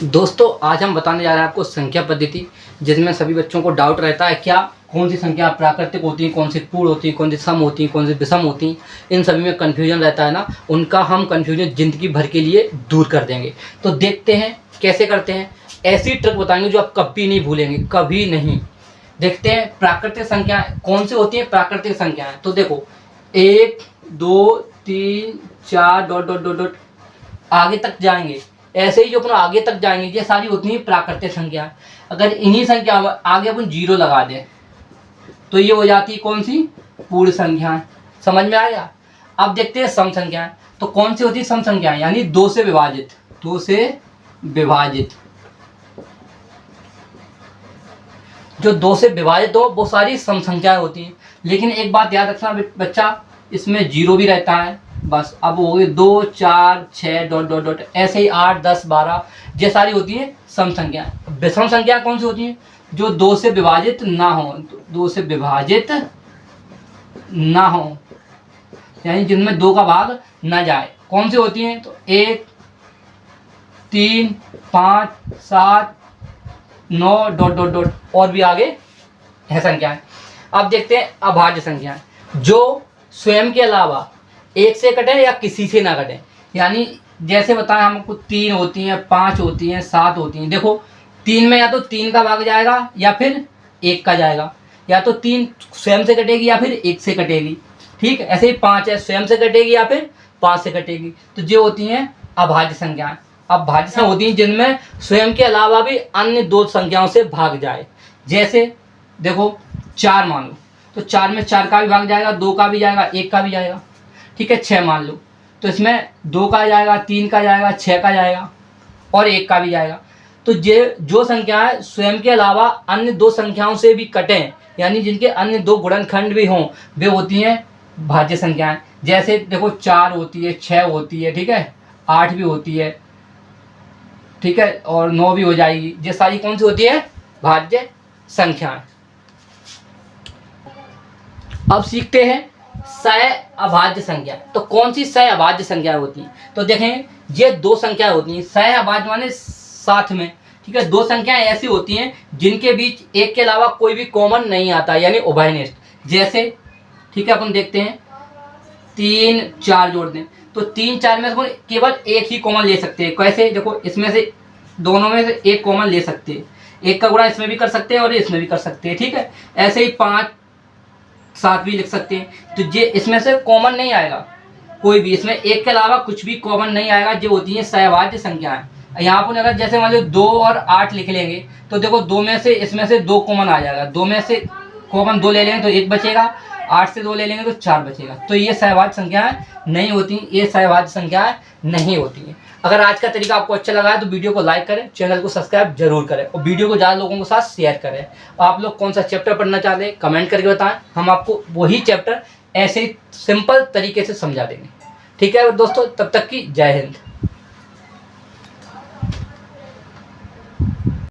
दोस्तों आज हम बताने जा रहे हैं आपको संख्या पद्धति, जिसमें सभी बच्चों को डाउट रहता है क्या कौन सी संख्या प्राकृतिक होती है, कौन सी पूर्ण होती है, कौन सी सम होती है, कौन सी विषम होती हैं। इन सभी में कन्फ्यूजन रहता है ना, उनका हम कन्फ्यूजन ज़िंदगी भर के लिए दूर कर देंगे। तो देखते हैं कैसे करते हैं। ऐसी ट्रिक बताएंगे जो आप कभी नहीं भूलेंगे, कभी नहीं। देखते हैं प्राकृतिक संख्या कौन सी होती है। प्राकृतिक संख्याएं तो देखो 1 2 3 4 डॉट डॉट डॉट डॉट आगे तक जाएंगे। ऐसे ही जो अपन आगे तक जाएंगे ये सारी होती हैं प्राकृतिक संख्या। अगर इन्हीं संख्या आगे अपन 0 लगा दें तो ये हो जाती है कौन सी, पूर्ण संख्याएं। समझ में आया। अब देखते हैं सम संख्याएं। तो कौन सी होती है सम संख्याएं, यानी 2 से विभाजित। 2 से विभाजित, जो 2 से विभाजित हो वो सारी सम संख्याएं होती हैं। लेकिन एक बात याद रखना बच्चा, इसमें 0 भी रहता है। बस अब हो गए 2 4 6 डॉट डॉट डॉट, ऐसे ही 8 10 12, ये सारी होती है सम संख्याएं। विषम संख्या कौन सी होती है, जो 2 से विभाजित ना हो। 2 से विभाजित ना हो यानी जिनमें 2 का भाग ना जाए, कौन सी होती हैं। तो 1 3 5 7 9 डॉट डॉट डॉट, और भी आगे है संख्याएं। अब देखते हैं अभाज्य संख्याएं, जो स्वयं के अलावा 1 से कटे या किसी से ना कटे। यानी जैसे बताएं हमको 3 होती हैं, 5 होती हैं, 7 होती हैं। देखो 3 में या तो 3 का भाग जाएगा या फिर 1 का जाएगा, या तो 3 स्वयं से कटेगी या फिर 1 से कटेगी। ठीक है, ऐसे ही 5 है, स्वयं से कटेगी या फिर 5 से कटेगी। तो ये होती हैं अभाज्य संख्याएं। अब भाज्य संख्या होती हैं जिनमें स्वयं के अलावा भी अन्य 2 संख्याओं से भाग जाए। जैसे देखो 4 मान लो, तो 4 में 4 का भी भाग जाएगा, 2 का भी जाएगा, 1 का भी जाएगा। ठीक है, 6 मान लो, तो इसमें 2 का जाएगा, 3 का जाएगा, 6 का जाएगा और 1 का भी जाएगा। तो ये जो संख्या है स्वयं के अलावा अन्य 2 संख्याओं से भी कटें, यानी जिनके अन्य 2 गुणनखंड भी हों, वे होती हैं भाज्य संख्याएं। जैसे देखो 4 होती है, 6 होती है, ठीक है, 8 भी होती है, ठीक है, और 9 भी हो जाएगी। ये सारी कौन सी होती है, भाज्य संख्याएं। अब सीखते हैं सह अभाज्य संख्या। तो कौन सी सह अभाज्य संख्या होती है। तो देखें ये 2 संख्या होती हैं। सह अभाज्य माने साथ में, ठीक है। 2 संख्याएं ऐसी होती हैं जिनके बीच 1 के अलावा कोई भी कॉमन नहीं आता, यानी उभयनिष्ठ। जैसे ठीक है, अपन देखते हैं 3 4 जोड़ दें तो 3 4 में से केवल एक ही कॉमन ले सकते हैं। कैसे, देखो इसमें से दोनों में से एक कॉमन ले सकते हैं, 1 का गुणा इसमें भी कर सकते हैं और इसमें भी कर सकते हैं। ठीक है, ऐसे ही 5 7 भी लिख सकते हैं। तो ये इसमें से कॉमन नहीं आएगा कोई भी, इसमें 1 के अलावा कुछ भी कॉमन नहीं आएगा। जो होती है सहभाज्य संख्याएं। यहाँ पर अगर जैसे मान लो 2 और 8 लिख लेंगे तो देखो 2 में से इसमें से 2 कॉमन आ जाएगा, 2 में से कॉमन 2 ले लेंगे तो 1 बचेगा, 8 से 2 ले लेंगे तो 4 बचेगा। तो ये सहभाज्य संख्याएं नहीं होती, ये सहभाज्य संख्याएं नहीं होती हैं। अगर आज का तरीका आपको अच्छा लगा है तो वीडियो को लाइक करें, चैनल को सब्सक्राइब जरूर करें और वीडियो को ज़्यादा लोगों के साथ शेयर करें। आप लोग कौन सा चैप्टर पढ़ना चाहते हैं कमेंट करके बताएं, हम आपको वही चैप्टर ऐसे ही सिंपल तरीके से समझा देंगे। ठीक है दोस्तों, तब तक की जय हिंद।